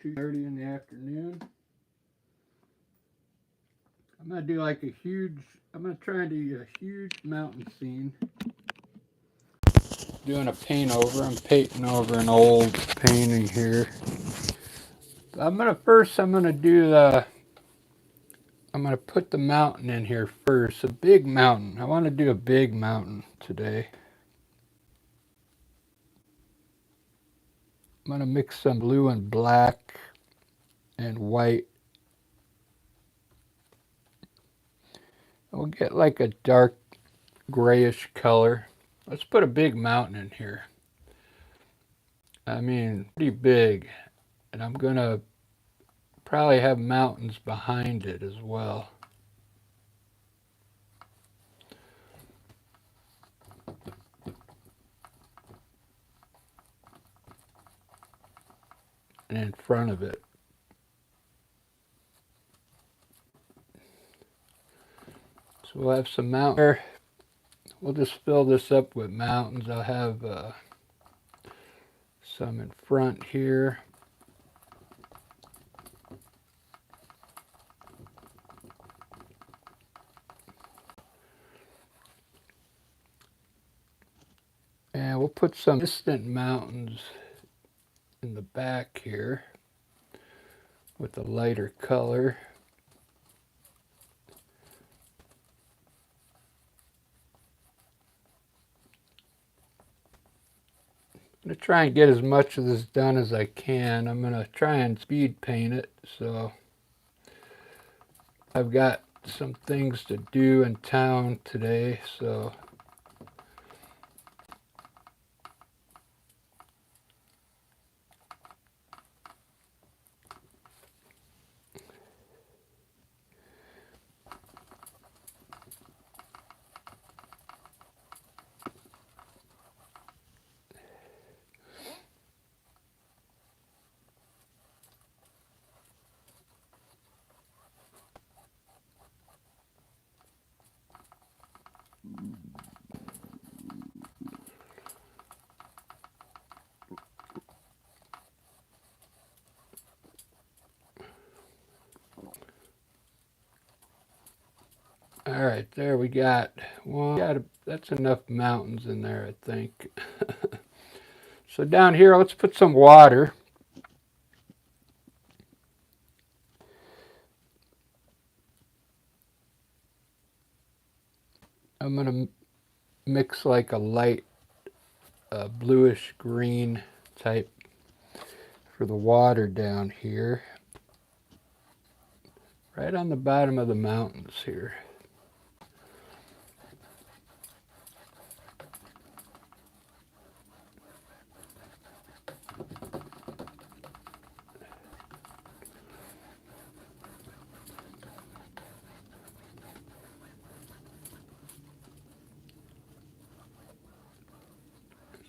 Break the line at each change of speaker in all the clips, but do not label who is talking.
2:30 in the afternoon. I'm going to do like I'm going to try and do a huge mountain scene. Doing a paint over. I'm painting over an old painting here. I'm going to put the mountain in here first. A big mountain. I want to do a big mountain today. I'm going to mix some blue and black and white. We'll get like a dark grayish color. Let's put a big mountain in here. I mean, pretty big. And I'm going to probably have mountains behind it as well. And in front of it. So we'll have some mountains there. We'll just fill this up with mountains. I'll have some in front here. And we'll put some distant mountains in the back here with a lighter color. I'm going to try and get as much of this done as I can. I'm going to try and speed paint it, so I've got some things to do in town today, so all right, there we got one. That's enough mountains in there, I think. So down here, let's put some water. I'm going to mix like a light bluish green type for the water down here. Right on the bottom of the mountains here.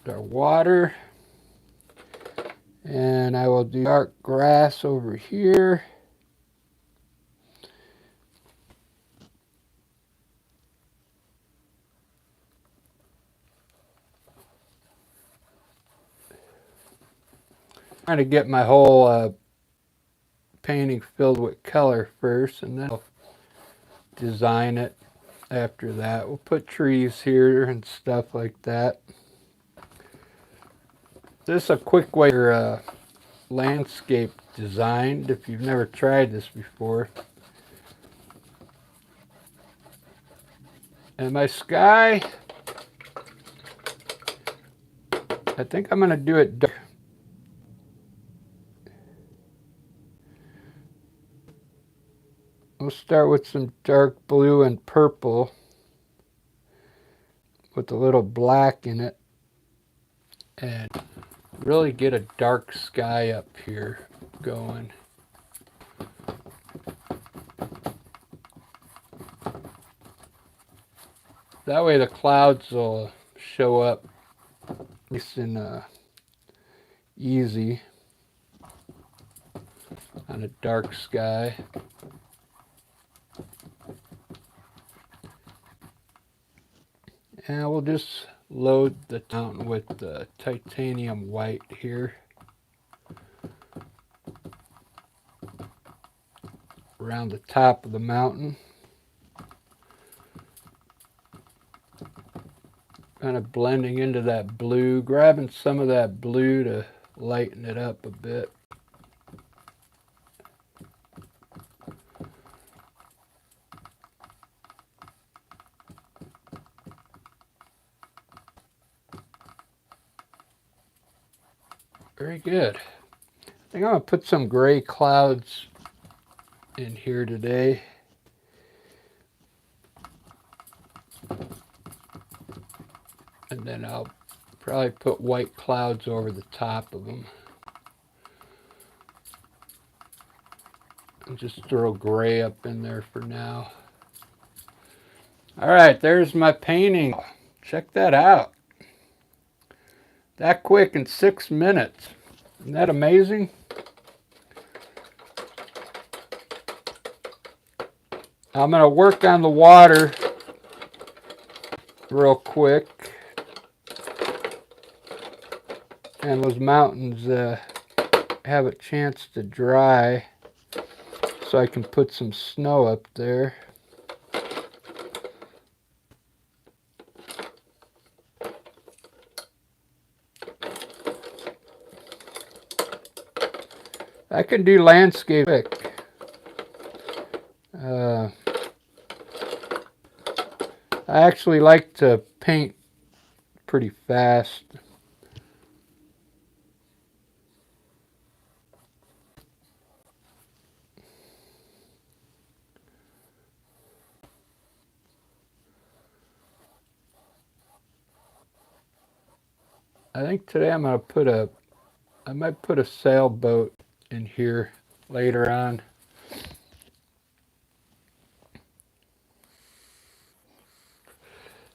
Our water, and I will do dark grass over here. Trying to get my whole painting filled with color first, and then I'll design it after that. We'll put trees here and stuff like that. This is a quick way for landscape designed if you've never tried this before. And my sky, I think I'm going to do it dark. We'll start with some dark blue and purple with a little black in it, and really get a dark sky up here going. That way the clouds will show up nice and easy on a dark sky. And we'll just load the mountain with the titanium white here. around the top of the mountain. Kind of blending into that blue, grabbing some of that blue to lighten it up a bit. Very good. I think I'm going to put some gray clouds in here today. And then I'll probably put white clouds over the top of them. And just throw gray up in there for now. All right, there's my painting. Check that out. That quick in 6 minutes. Isn't that amazing? I'm going to work on the water real quick. And those mountains have a chance to dry so I can put some snow up there. I can do landscape quick. I actually like to paint pretty fast. I think today I'm going to I might put a sailboat in here later on.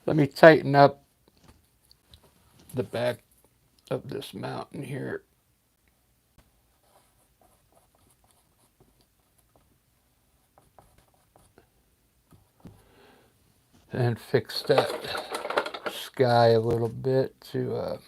Let me tighten up the back of this mountain here. And fix that sky a little bit to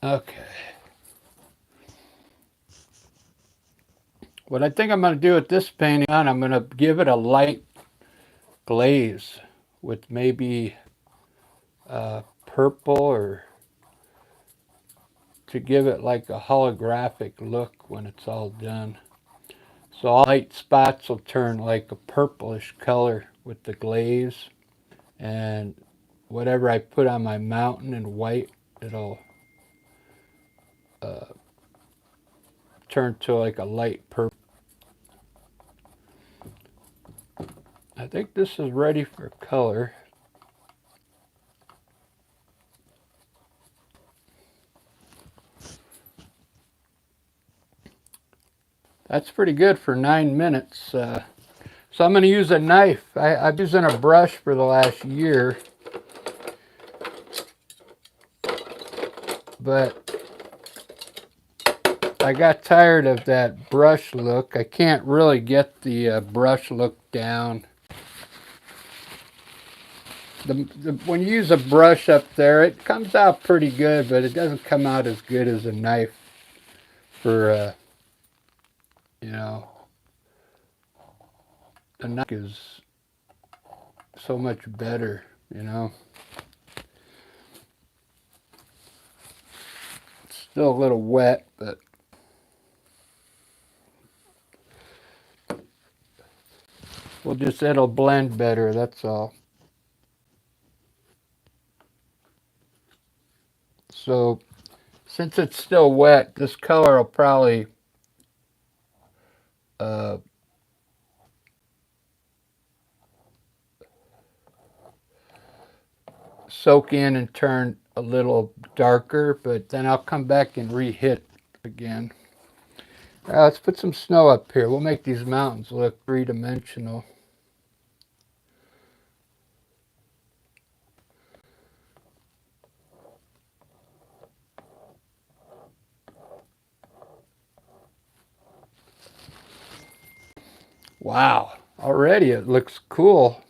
okay. What I think I'm going to do with this painting I'm going to give it a light glaze with maybe purple, or to give it like a holographic look when it's all done. So all light spots will turn like a purplish color with the glaze, and whatever I put on my mountain in white, it'll turn to like a light purple. I think this is ready for color. That's pretty good for 9 minutes. So I'm going to use a knife. I've been using a brush for the last year, but I got tired of that brush look. I can't really get the brush look down. When you use a brush up there, it comes out pretty good, but it doesn't come out as good as a knife for, you know, the knife is so much better, you know. It's still a little wet, but it'll blend better, that's all. So since it's still wet, this color will probably soak in and turn a little darker, but then I'll come back and re-hit again. All right, let's put some snow up here. We'll make these mountains look three-dimensional. Wow, already it looks cool.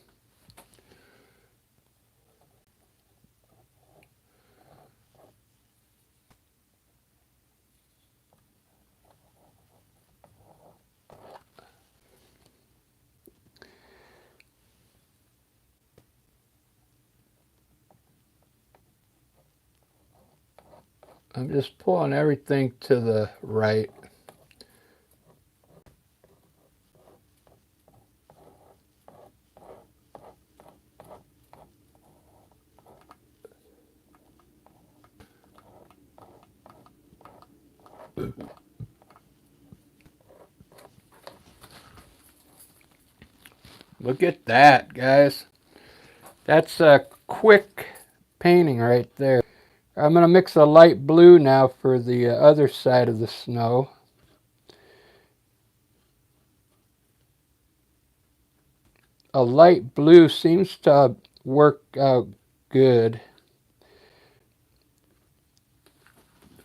I'm just pulling everything to the right. Look at that, guys. That's a quick painting right there. I'm going to mix a light blue now for the other side of the snow. A light blue seems to work out good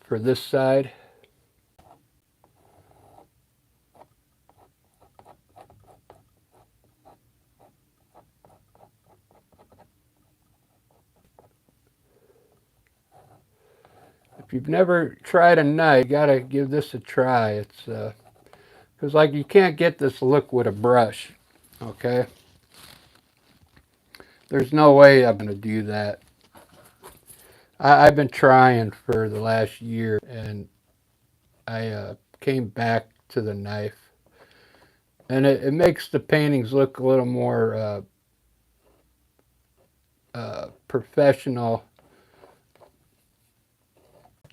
for this side. If you've never tried a knife, you gotta give this a try. It's because like you can't get this look with a brush. Okay, there's no way I'm gonna do that. I've been trying for the last year, and I came back to the knife, and it makes the paintings look a little more professional.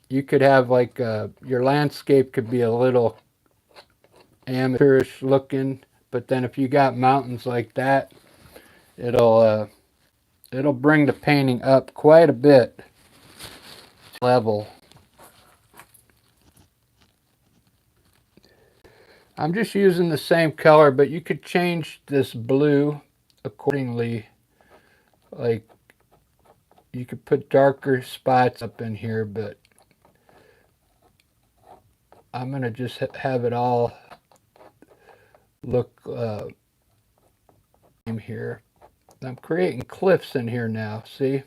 You could have like your landscape could be a little amateurish looking, but then if you got mountains like that, it'll bring the painting up quite a bit level. I'm just using the same color, but you could change this blue accordingly. Like you could put darker spots up in here, but I'm gonna just have it all look here. I'm creating cliffs in here now. See,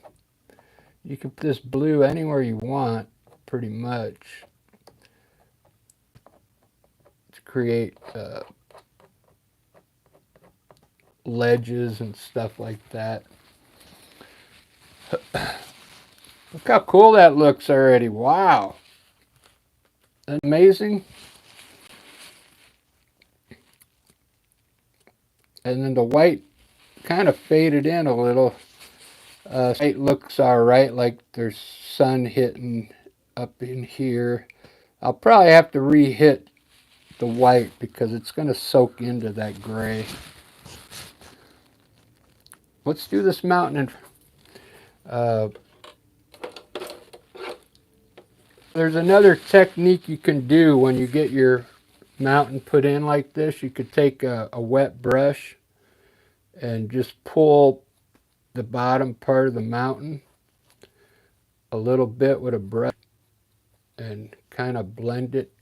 you can put this blue anywhere you want, pretty much, to create ledges and stuff like that. Look how cool that looks already. Wow. Amazing. And then the white kind of faded in a little. It looks all right, like there's sun hitting up in here. I'll probably have to re-hit the white because it's going to soak into that gray. Let's do this mountain. There's another technique you can do when you get your mountain put in like this. You could take a wet brush and just pull the bottom part of the mountain a little bit with a brush and kind of blend it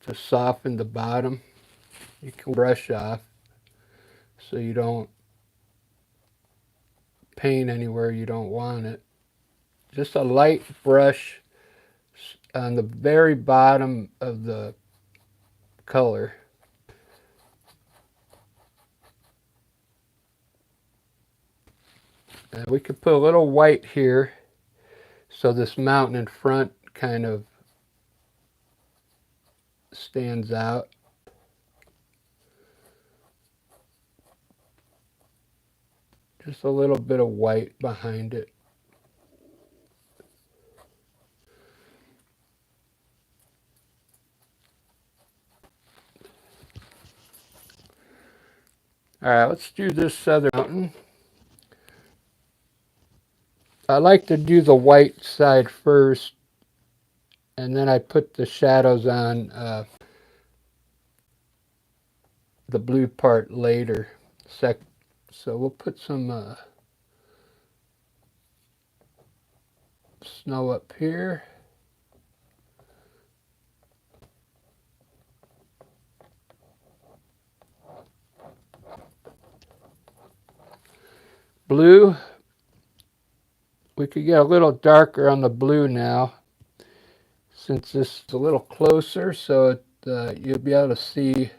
to soften the bottom. You can brush off so you don't paint anywhere you don't want it. Just a light brush on the very bottom of the color. And we could put a little white here so this mountain in front kind of stands out. Just a little bit of white behind it. All right, let's do this other mountain. I like to do the white side first, and then I put the shadows on the blue part later. So we'll put some snow up here. blue. We could get a little darker on the blue now, since this is a little closer, so you'll be able to see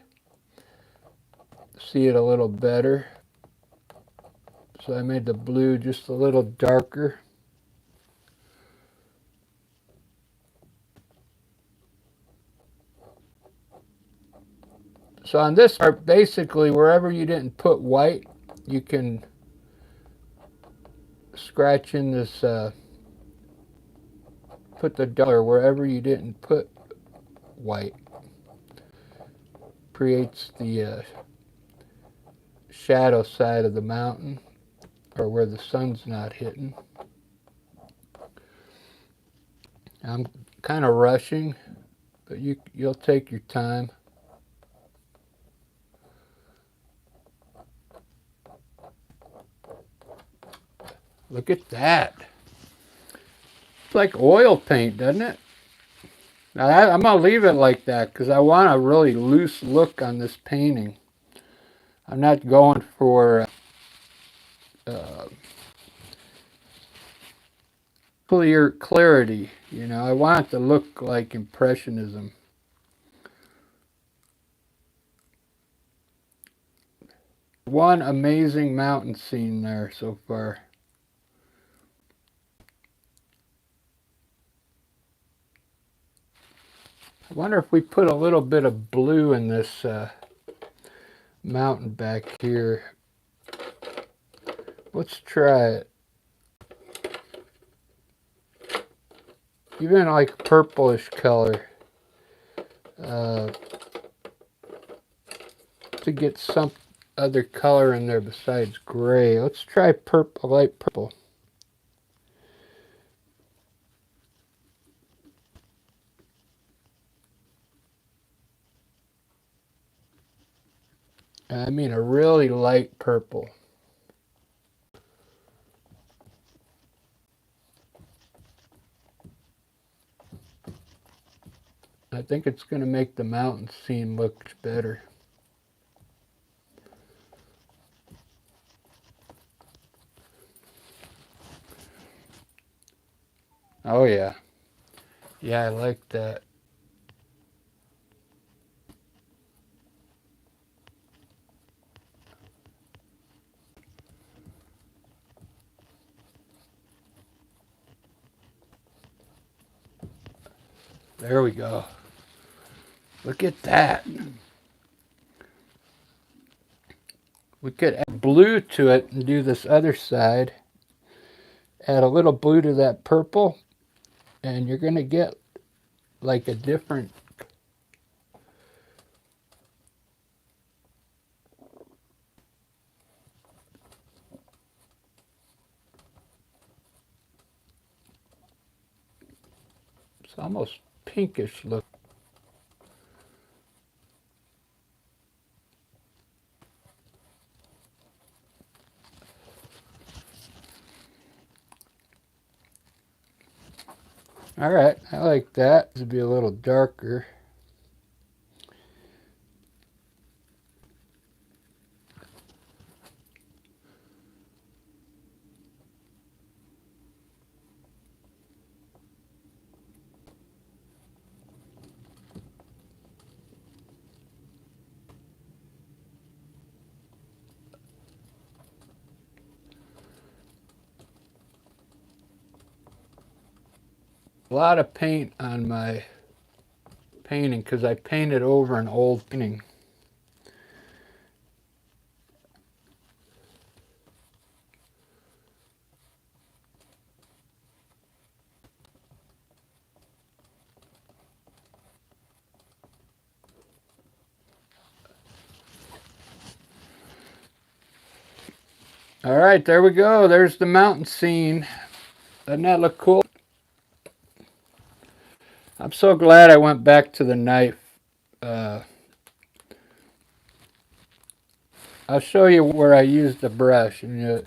it a little better. So I made the blue just a little darker. So on this part, basically, wherever you didn't put white, you can scratch in this, put the dollar wherever you didn't put white. Creates the shadow side of the mountain, or where the sun's not hitting. I'm kind of rushing, but you'll take your time. Look at that. It's like oil paint, doesn't it? Now I'm going to leave it like that because I want a really loose look on this painting. I'm not going for clear clarity, you know. I want it to look like Impressionism. One amazing mountain scene there so far. I wonder if we put a little bit of blue in this mountain back here. Let's try it. Even like purplish color. To get some other color in there besides gray. Let's try purple, light purple. I mean a really light purple. I think it's going to make the mountain scene look better. Oh yeah. Yeah, I like that. There we go. Look at that. We could add blue to it and do this other side. Add a little blue to that purple, and you're going to get like a different. It's almost pinkish look. All right, I like that. This would be a little darker. A lot of paint on my painting because I painted over an old painting. All right, there we go. There's the mountain scene. Doesn't that look cool? I'm so glad I went back to the knife. I'll show you where I used the brush, and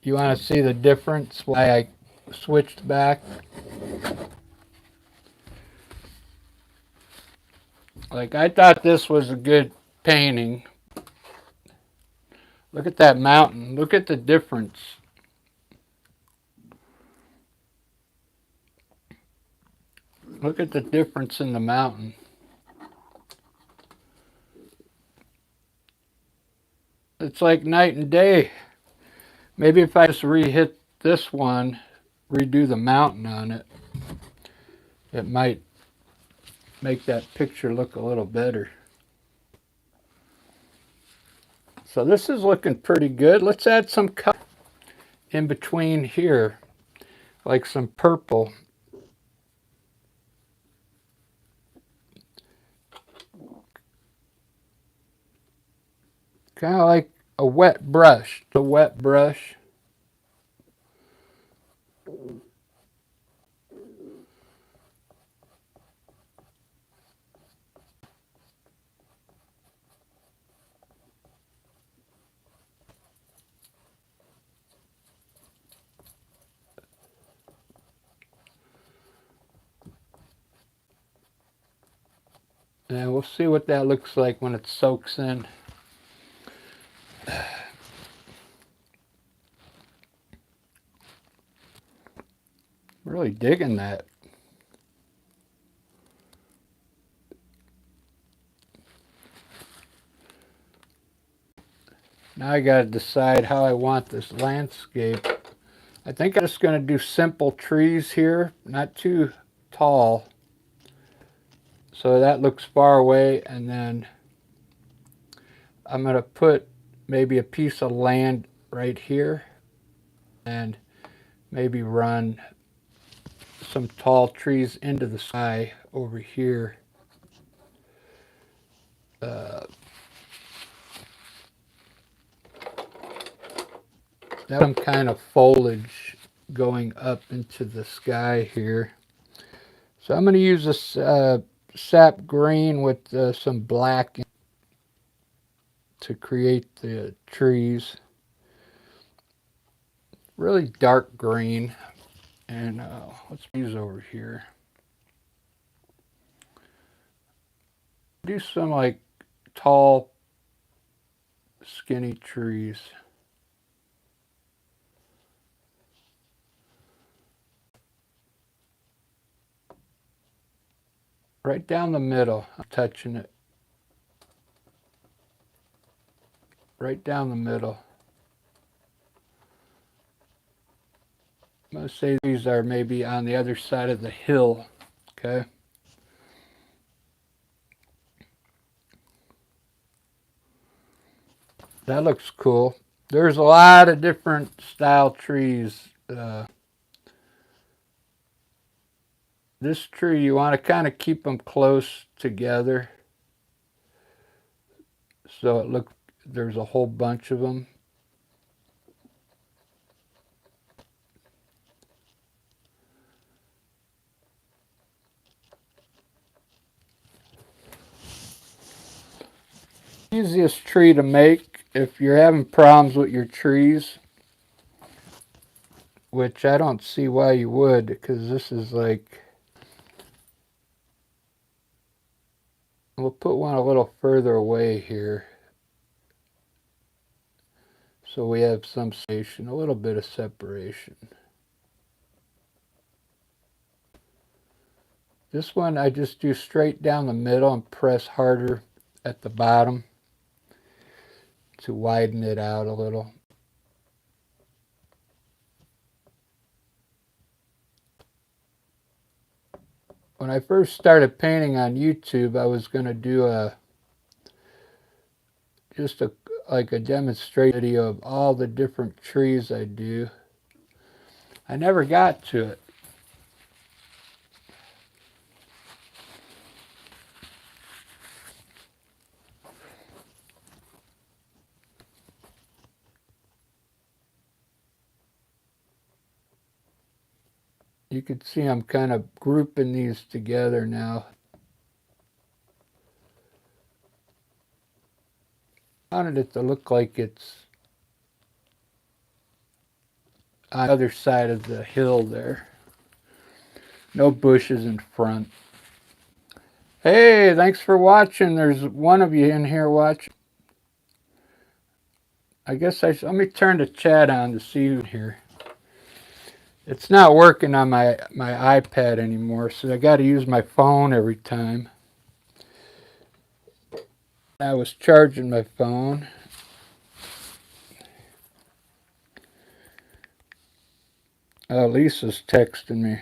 you want to see the difference, why I switched back. Like, I thought this was a good painting. Look at that mountain. Look at the difference. Look at the difference in the mountain. It's like night and day. Maybe if I just re-hit this one, redo the mountain on it, it might make that picture look a little better. So this is looking pretty good. Let's add some color in between here, like some purple. Kind of like a wet brush. The wet brush. And we'll see what that looks like when it soaks in. Really digging that. Now I got to decide how I want this landscape. I think I'm just going to do simple trees here, not too tall. So that looks far away, and then I'm going to put maybe a piece of land right here and maybe run some tall trees into the sky over here. Some kind of foliage going up into the sky here. So I'm going to use this sap green with some black to create the trees. Really dark green. And let's use over here. Do some like tall, skinny trees. Right down the middle, I'm touching it. Right down the middle. I'm going to say these are maybe on the other side of the hill, okay? That looks cool. There's a lot of different style trees. This tree, you want to kind of keep them close together. So it looks, there's a whole bunch of them. Easiest tree to make if you're having problems with your trees, which I don't see why you would, because this is like, we'll put one a little further away here so we have some separation, a little bit of separation. This one I just do straight down the middle and press harder at the bottom to widen it out a little. When I first started painting on YouTube, I was going to do like a demonstration video of all the different trees I do. I never got to it. You can see I'm kind of grouping these together now. I wanted it to look like it's on the other side of the hill there. No bushes in front. Hey, thanks for watching. There's one of you in here watching. I guess let me turn the chat on to see here. It's not working on my iPad anymore, so I got to use my phone every time. I was charging my phone. Lisa's texting me.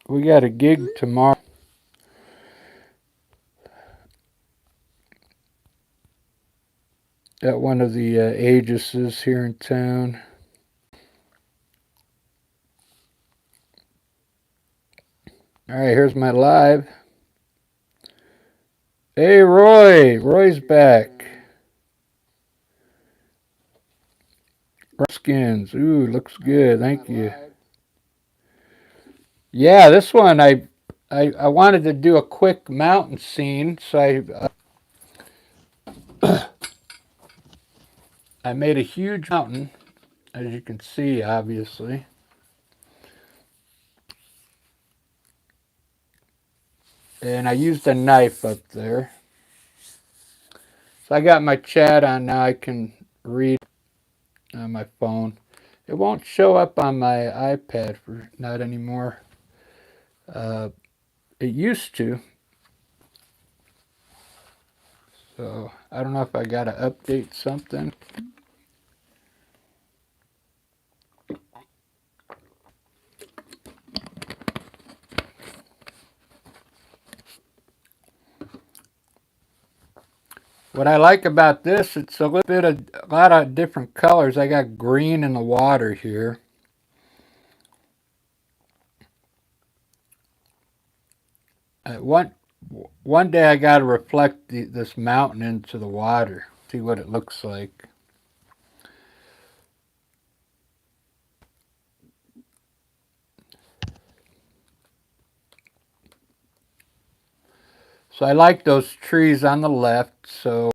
We got a gig tomorrow. At one of the Aegises here in town. All right, here's my live. Hey, Roy. Roy's back. Skins. Ooh, looks good. Thank you. Yeah, this one I wanted to do a quick mountain scene, so I made a huge mountain, as you can see, obviously. And I used a knife up there. So I got my chat on now. I can read on my phone. It won't show up on my iPad for not anymore. It used to. So I don't know if I got to update something. What I like about this, it's a lot of different colors. I got green in the water here. One day I got to reflect this mountain into the water, see what it looks like. So I like those trees on the left. So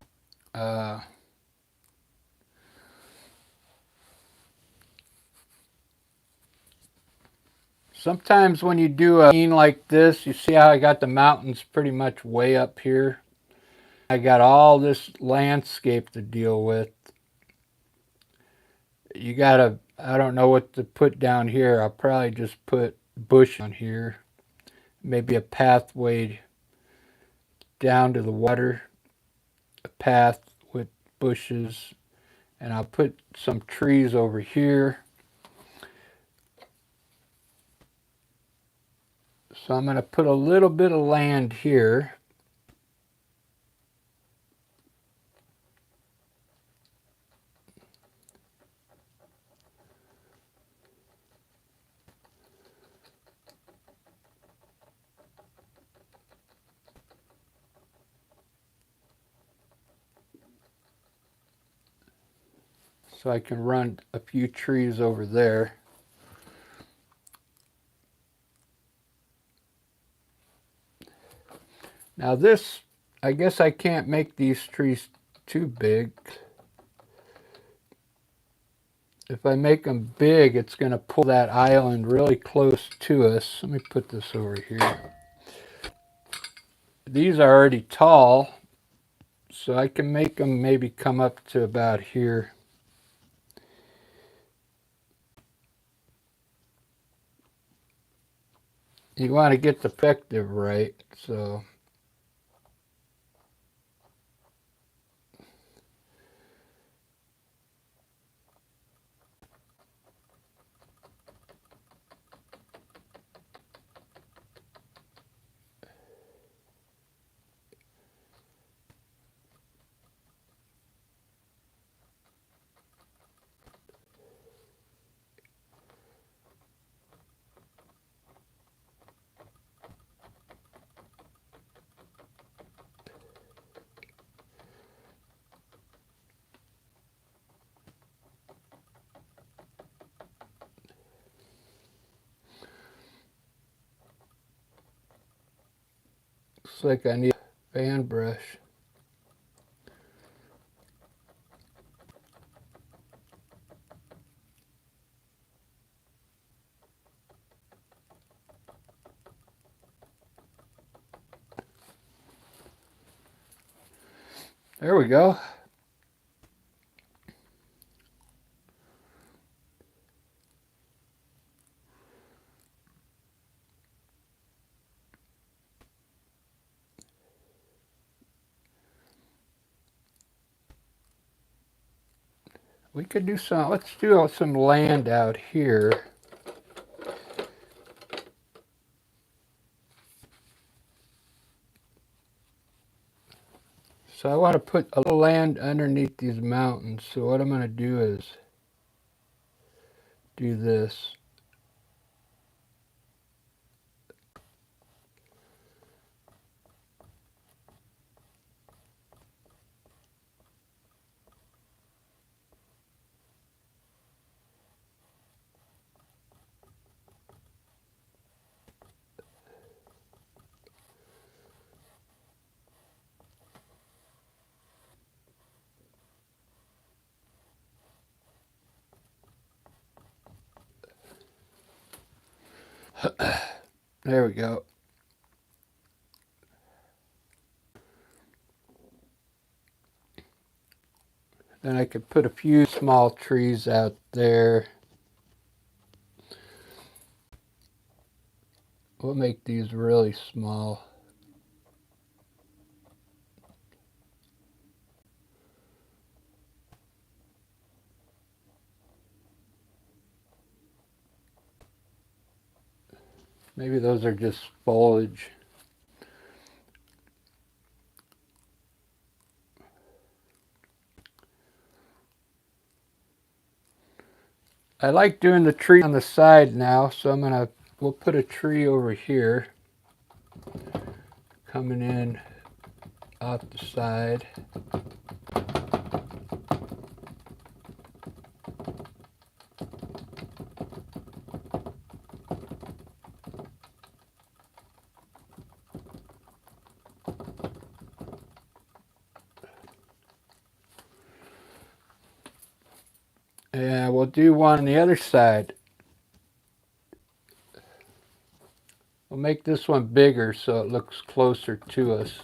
sometimes when you do a scene like this, you see how I got the mountains pretty much way up here. I got all this landscape to deal with. You gotta, I don't know what to put down here. I'll probably just put bush on here. Maybe a pathway down to the water. A path with bushes. And I'll put some trees over here. So I'm going to put a little bit of land here. So I can run a few trees over there. Now this, I guess I can't make these trees too big. If I make them big, it's going to pull that island really close to us. Let me put this over here. These are already tall, so I can make them maybe come up to about here. You want to get the perspective right, so looks like I need a fan brush. There we go. We could do some, let's do some land out here. So I want to put a little land underneath these mountains. So what I'm going to do is do this. There we go. Then I could put a few small trees out there. We'll make these really small. Maybe those are just foliage. I like doing the tree on the side now, so we'll put a tree over here, coming in off the side. And we'll do one on the other side. We'll make this one bigger so it looks closer to us.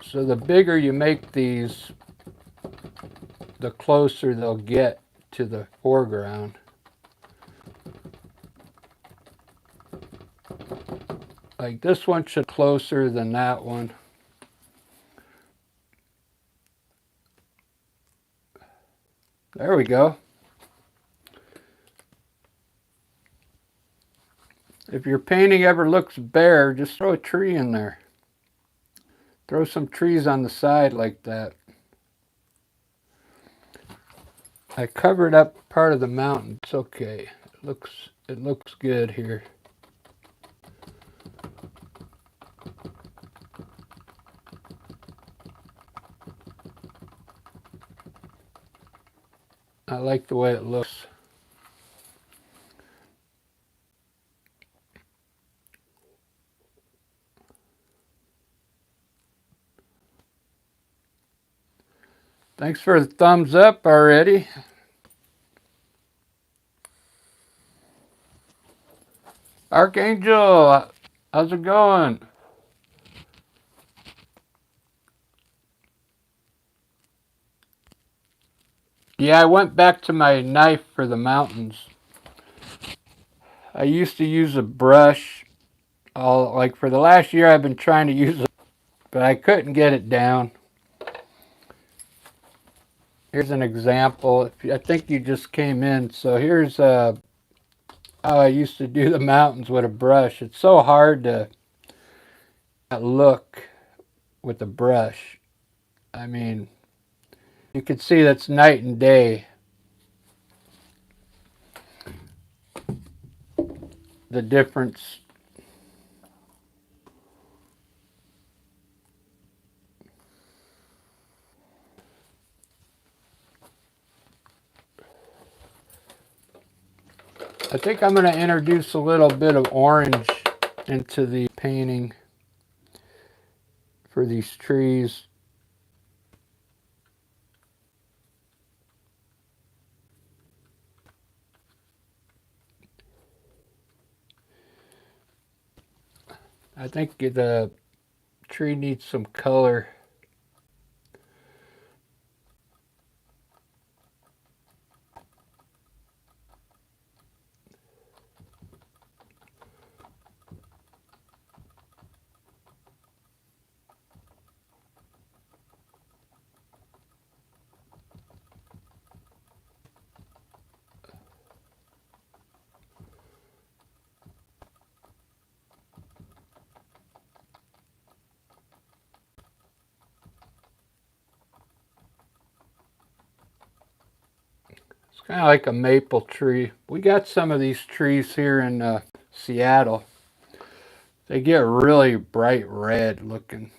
So the bigger you make these, the closer they'll get to the foreground. Like this one should be closer than that one. There we go. If your painting ever looks bare, just throw a tree in there. Throw some trees on the side like that. I covered up part of the mountain. It's okay. It looks good here. I like the way it looks. Thanks for the thumbs up already. Archangel, how's it going? Yeah, I went back to my knife for the mountains. I used to use a brush. Like for the last year I've been trying to use it, but I couldn't get it down. Here's an example. I think you just came in. So here's how I used to do the mountains with a brush. It's so hard to look with a brush. I mean, you can see that's night and day. The difference. I think I'm going to introduce a little bit of orange into the painting for these trees. I think the tree needs some color. It's kind of like a maple tree. We got some of these trees here in Seattle. They get really bright red looking.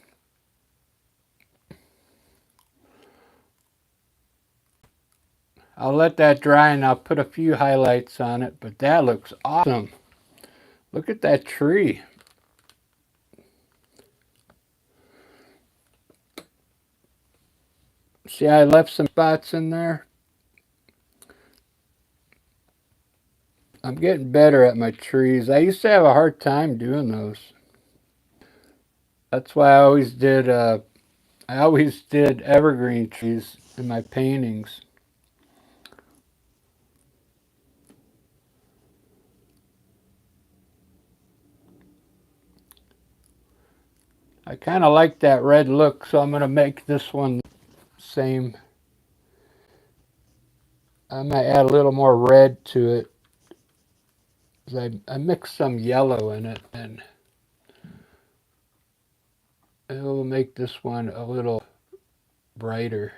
I'll let that dry and I'll put a few highlights on it, but that looks awesome. Look at that tree. See, I left some spots in there. I'm getting better at my trees. I used to have a hard time doing those. That's why I always did evergreen trees in my paintings. I kind of like that red look, so I'm going to make this one same. I might add a little more red to it. I mixed some yellow in it, and it will make this one a little brighter.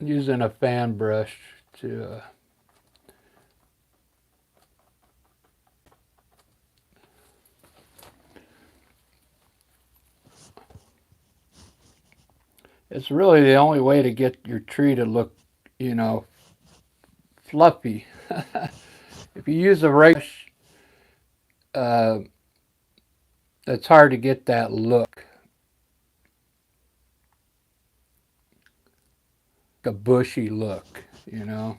Using a fan brush to it's really the only way to get your tree to look, you know, fluffy. If you use a brush, uh, it's hard to get that look, a bushy look, you know.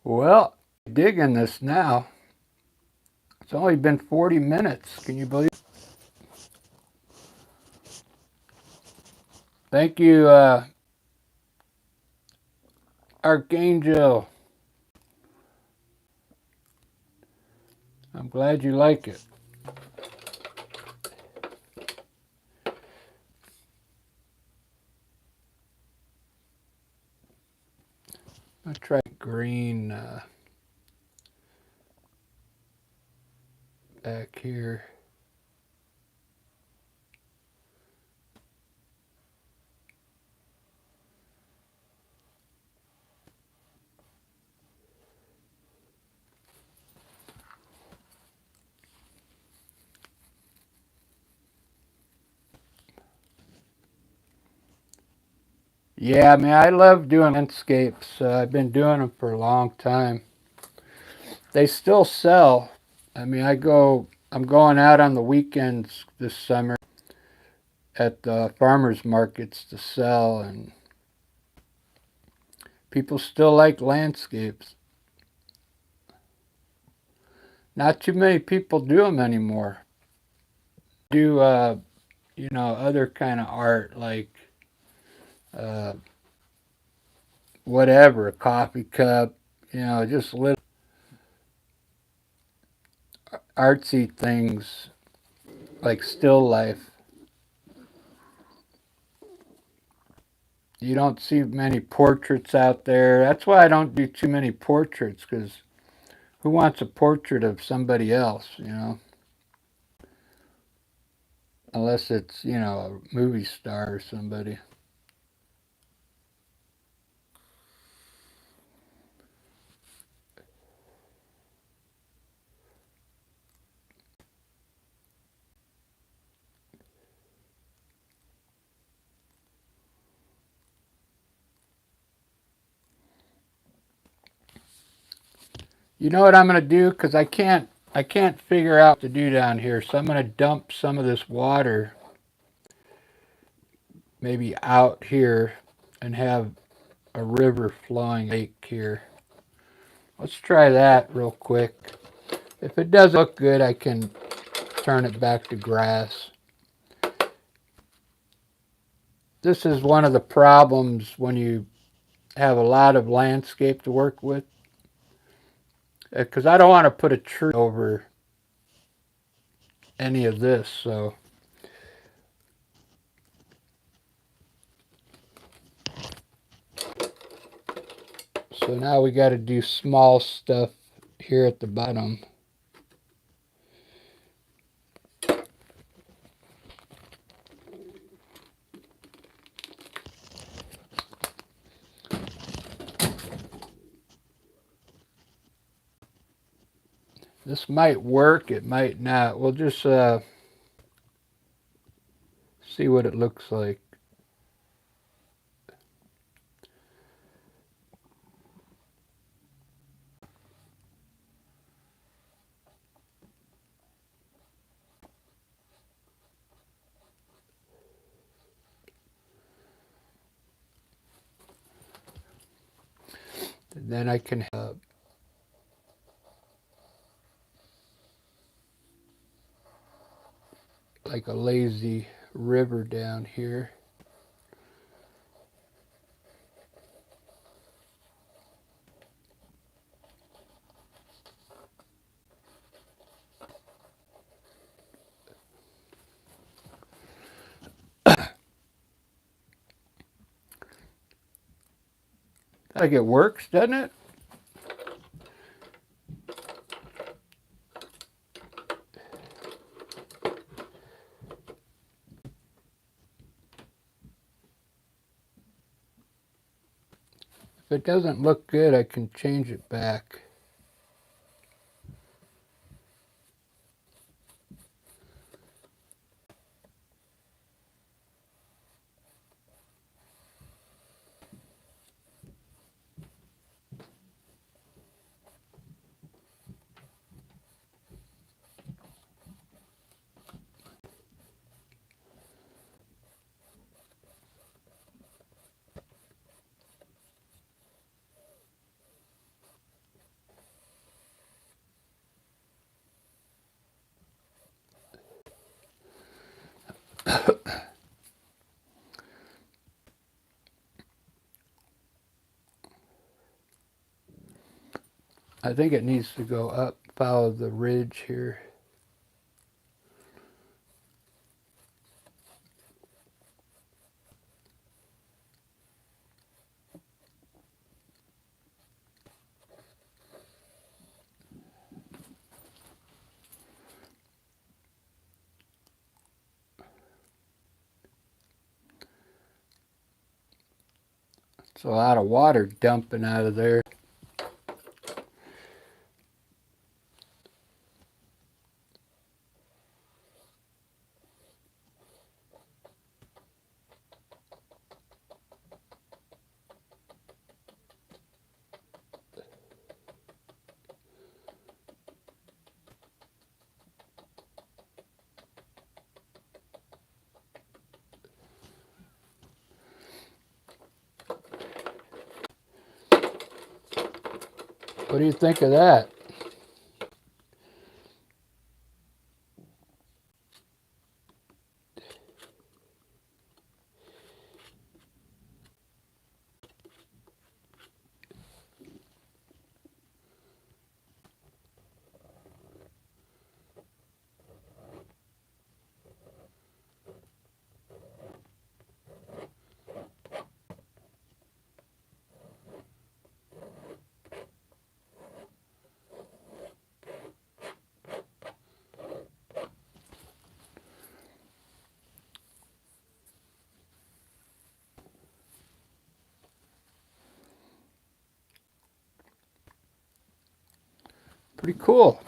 Well, digging this now. It's only been 40 minutes. Can you believe it? Thank you, Archangel. I'm glad you like it. I'll try green back here. Yeah, man, I love doing landscapes. I've been doing them for a long time. They still sell. I mean, I'm going out on the weekends this summer at the farmers markets to sell, and people still like landscapes. Not too many people do them anymore. Do, you know, other kind of art like uh, whatever, a coffee cup, you know, just little artsy things like still life. You don't see many portraits out there. That's why I don't do too many portraits, because Who wants a portrait of somebody else, you know? Unless it's, you know, a movie star or somebody. You know what I'm going to do? Because I can't figure out what to do down here. So I'm going to dump some of this water maybe out here and have a river flowing lake here. Let's try that real quick. If it doesn't look good, I can turn it back to grass. This is one of the problems when you have a lot of landscape to work with. Because I don't want to put a tree over any of this, so now we got to do small stuff here at the bottom. This might work, it might not. We'll just see what it looks like. And then I can have like a lazy river down here. Like it works, doesn't it? If it doesn't look good, I can change it back. I think it needs to go up, follow the ridge here. It's a lot of water dumping out of there. What do you think of that? Pretty cool.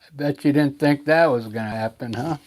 I bet you didn't think that was going to happen, huh?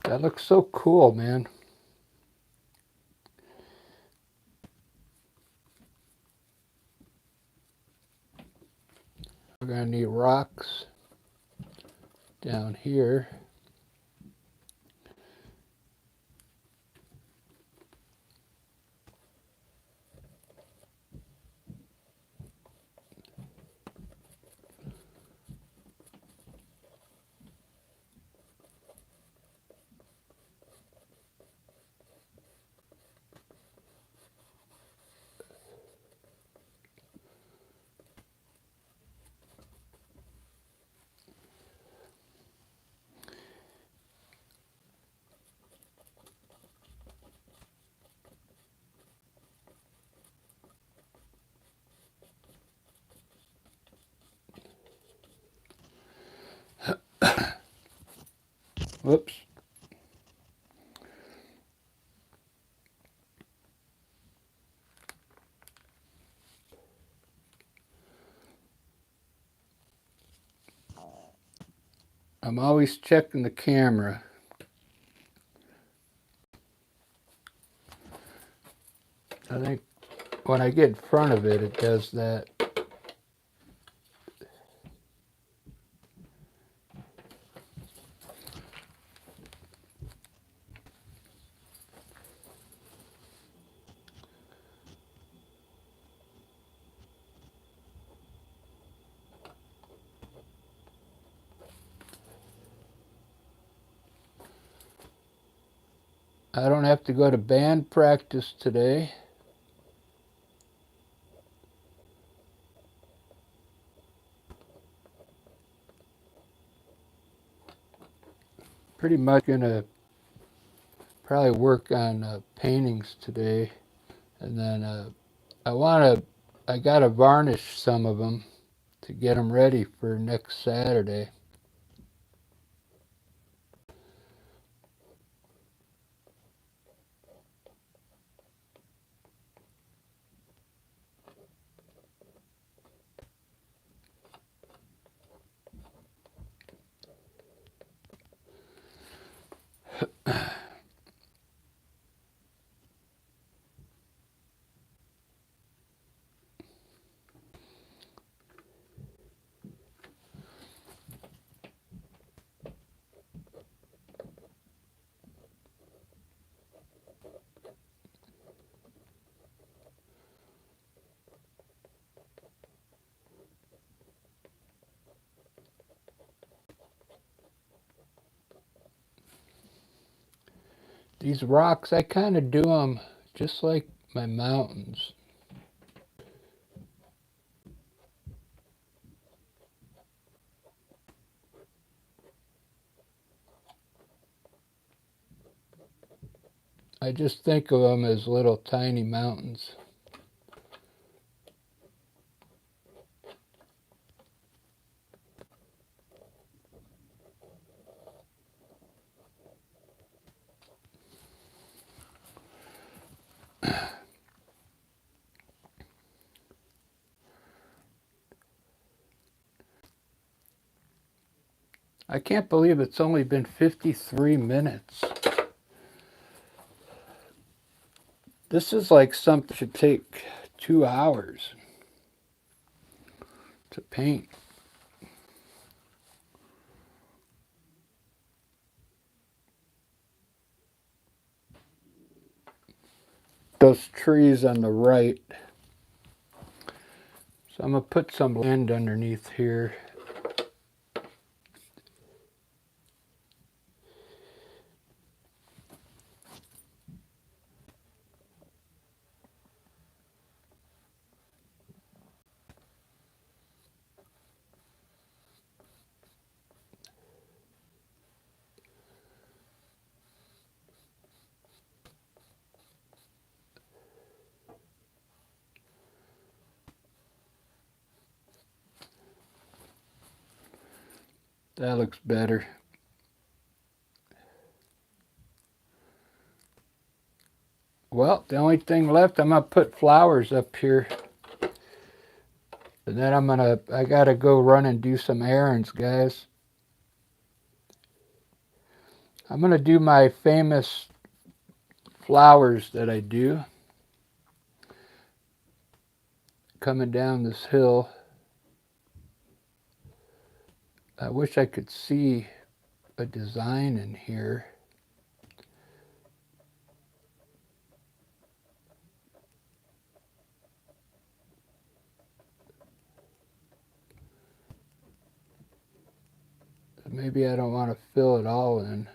That looks so cool, man. We're going to need rocks down here. Whoops. I'm always checking the camera. I think when I get in front of it, it does that. I don't have to go to band practice today. Pretty much gonna probably work on paintings today, and then I gotta varnish some of them to get them ready for next Saturday. These rocks, I kind of do them just like my mountains. I just think of them as little tiny mountains. I can't believe it's only been 53 minutes. This is like something that should take 2 hours to paint. Those trees on the right. So I'm going to put some land underneath here. That looks better. Well, the only thing left, I'm going to put flowers up here. And then I got to go run and do some errands, guys. I'm going to do my famous flowers that I do. Coming down this hill. I wish I could see a design in here. Maybe I don't want to fill it all in.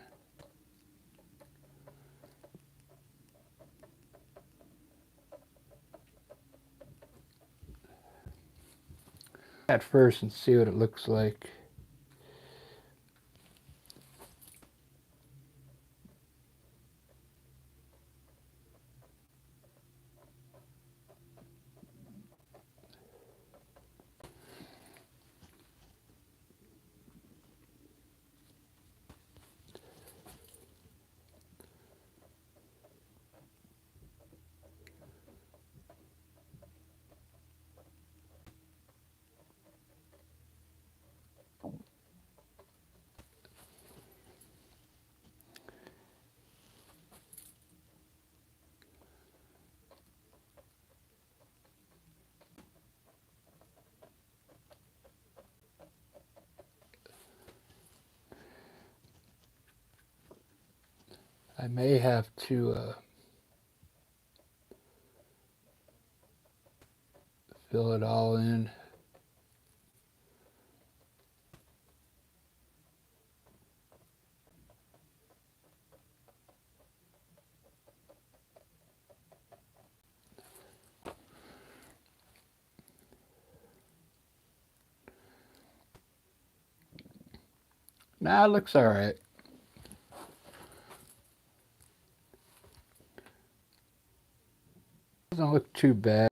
At first and see what it looks like. I may have to fill it all in. Nah, it looks all right. Doesn't look too bad.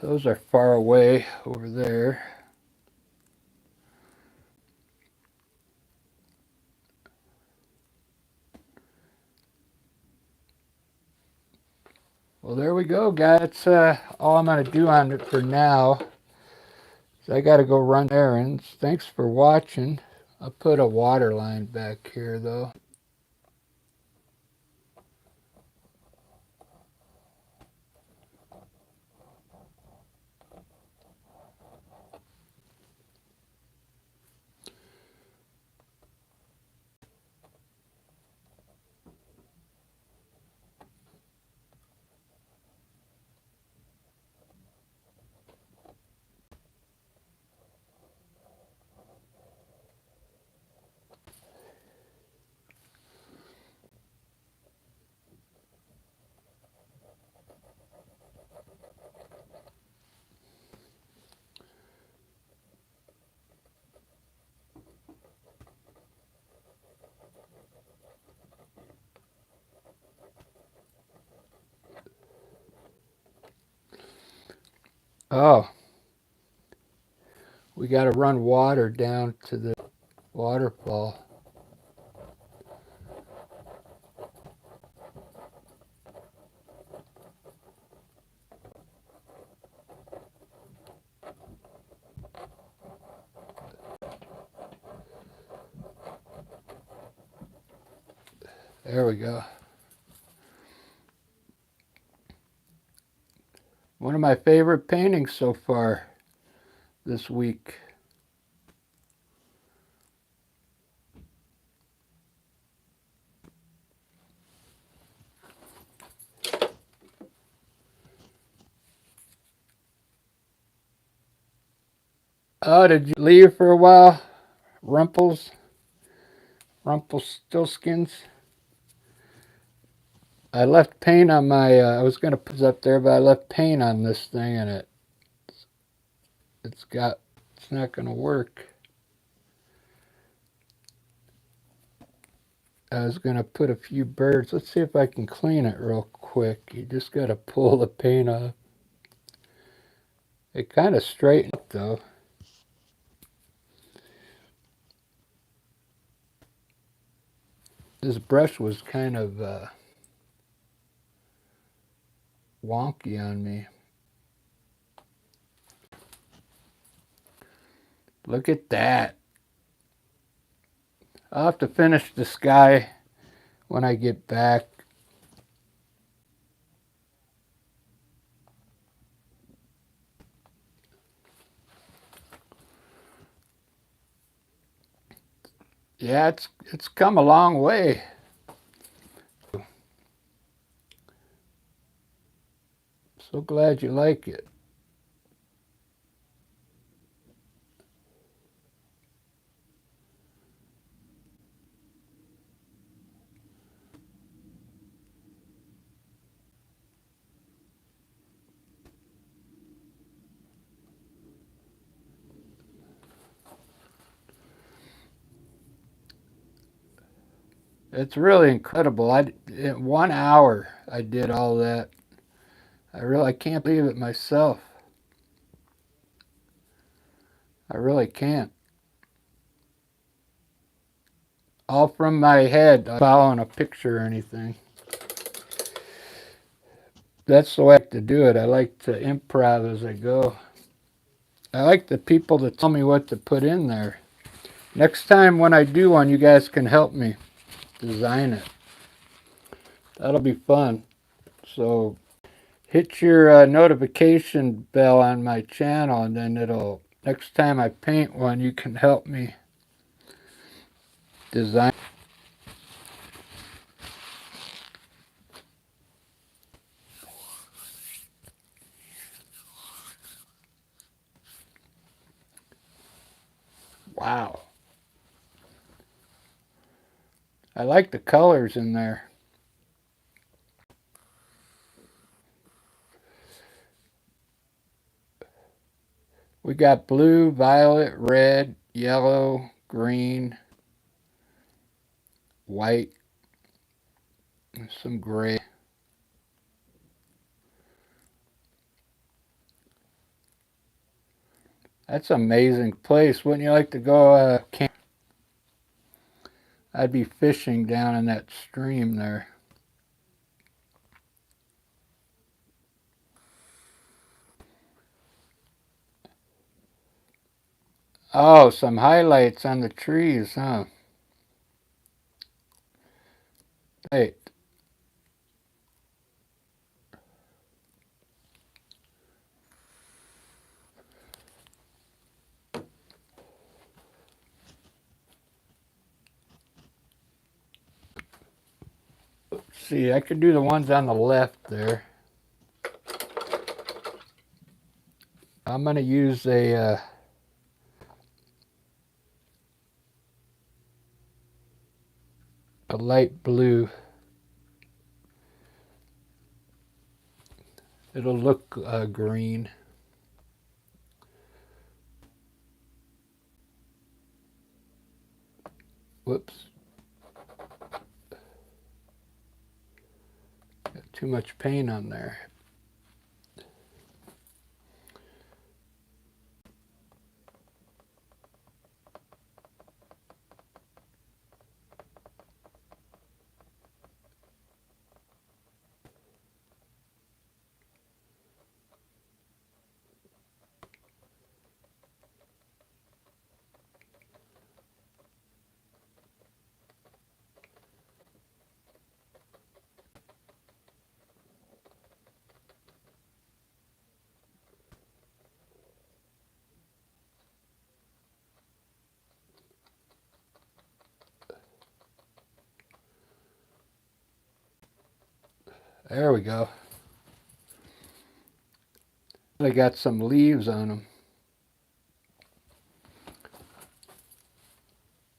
Those are far away over there. Well, there we go, guys. That's all I'm going to do on it for now. So I got to go run errands. Thanks for watching. I'll put a water line back here, though. Oh, we got to run water down to the waterfall. There we go. One of my favorite paintings so far this week. Oh, did you leave for a while? Rumpelstiltskins? I left paint on my, I was going to put it up there, but I left paint on this thing and it's not going to work. I was going to put a few birds. Let's see if I can clean it real quick. You just got to pull the paint off. It kind of straightened up though. This brush was kind of wonky on me. Look at that. I'll have to finish the sky when I get back. Yeah, it's come a long way. So glad you like it. It's really incredible. In 1 hour I did all that. I can't believe it myself. I really can't. All from my head, following a picture or anything. That's the way I like to do it. I like to improv as I go. I like the people to tell me what to put in there. Next time when I do one, you guys can help me design it. That'll be fun. So hit your notification bell on my channel, and then next time I paint one, you can help me design. Wow. I like the colors in there. We got blue, violet, red, yellow, green, white, and some gray. That's an amazing place. Wouldn't you like to go camp? I'd be fishing down in that stream there. Oh, some highlights on the trees, huh? Hey, see, I could do the ones on the left there. I'm going to use a light blue. It'll look green. Whoops. Got too much paint on there. There we go. They got some leaves on them.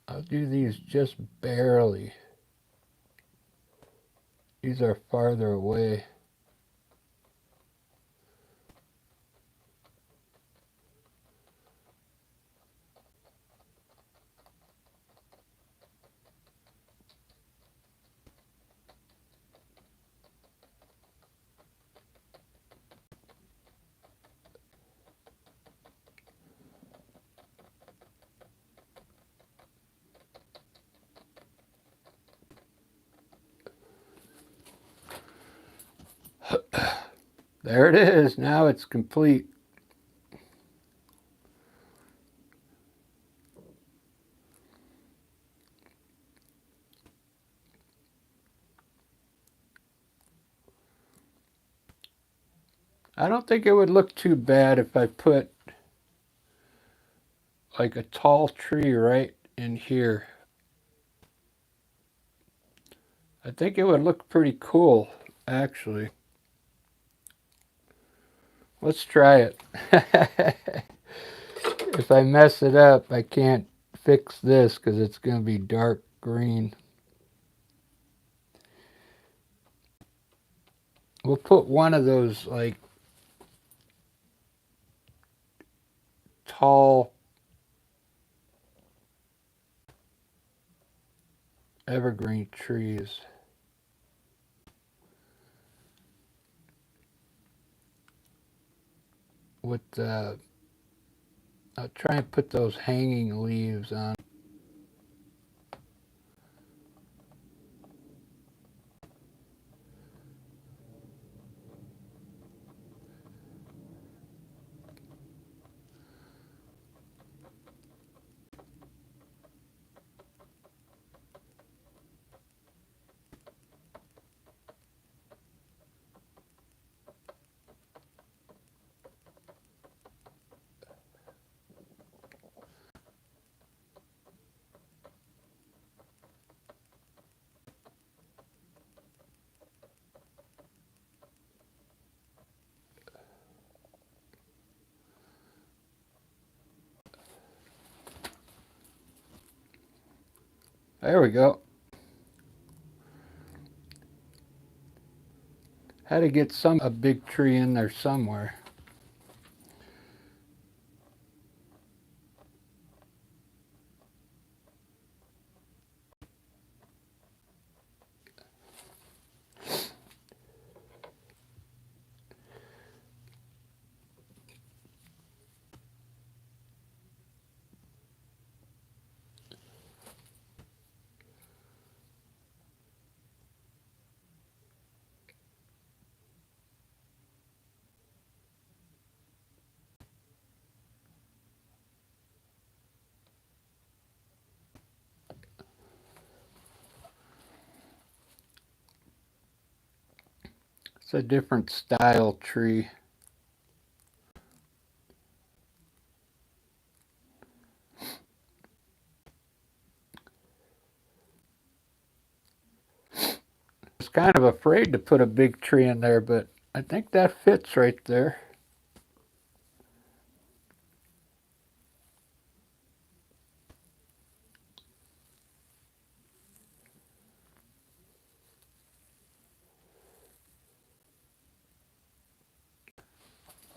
I'll do these just barely. These are farther away. There it is. Now it's complete. I don't think it would look too bad if I put like a tall tree right in here. I think it would look pretty cool, actually. Let's try it. If I mess it up, I can't fix this because it's going to be dark green. We'll put one of those like tall evergreen trees. With I'll try and put those hanging leaves on. There we go. Had to get a big tree in there somewhere. It's a different style tree. I was kind of afraid to put a big tree in there, but I think that fits right there.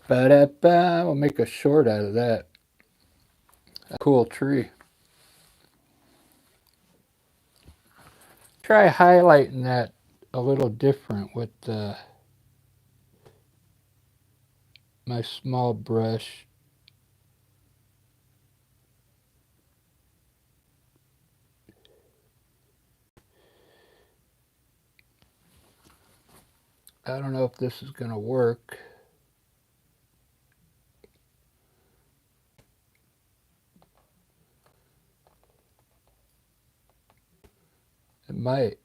Ba-da-ba. We'll make a short out of that. A cool tree. Try highlighting that a little different with my small brush. I don't know if this is going to work. It might.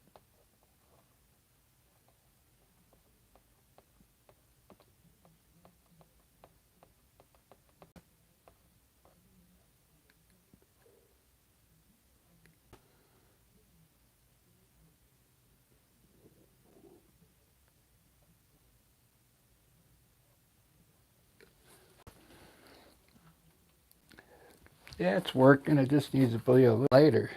Yeah, it's working. It just needs to be a little lighter.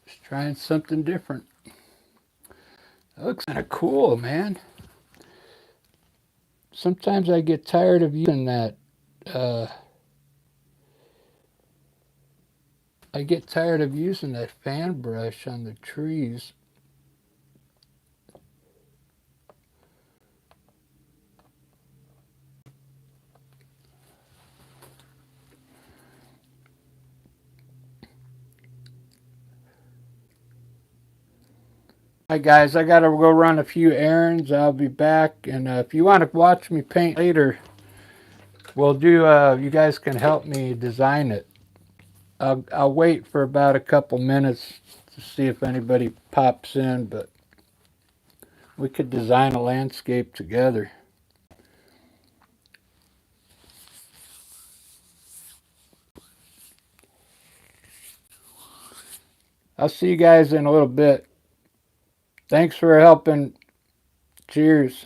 Just trying something different. That looks kind of cool, man. Sometimes I get tired of using that. Uh, I get tired of using that fan brush on the trees. Hi guys, I gotta go run a few errands. I'll be back, and if you want to watch me paint later, we'll do. You guys can help me design it. I'll wait for about a couple minutes to see if anybody pops in, but we could design a landscape together. I'll see you guys in a little bit. Thanks for helping. Cheers.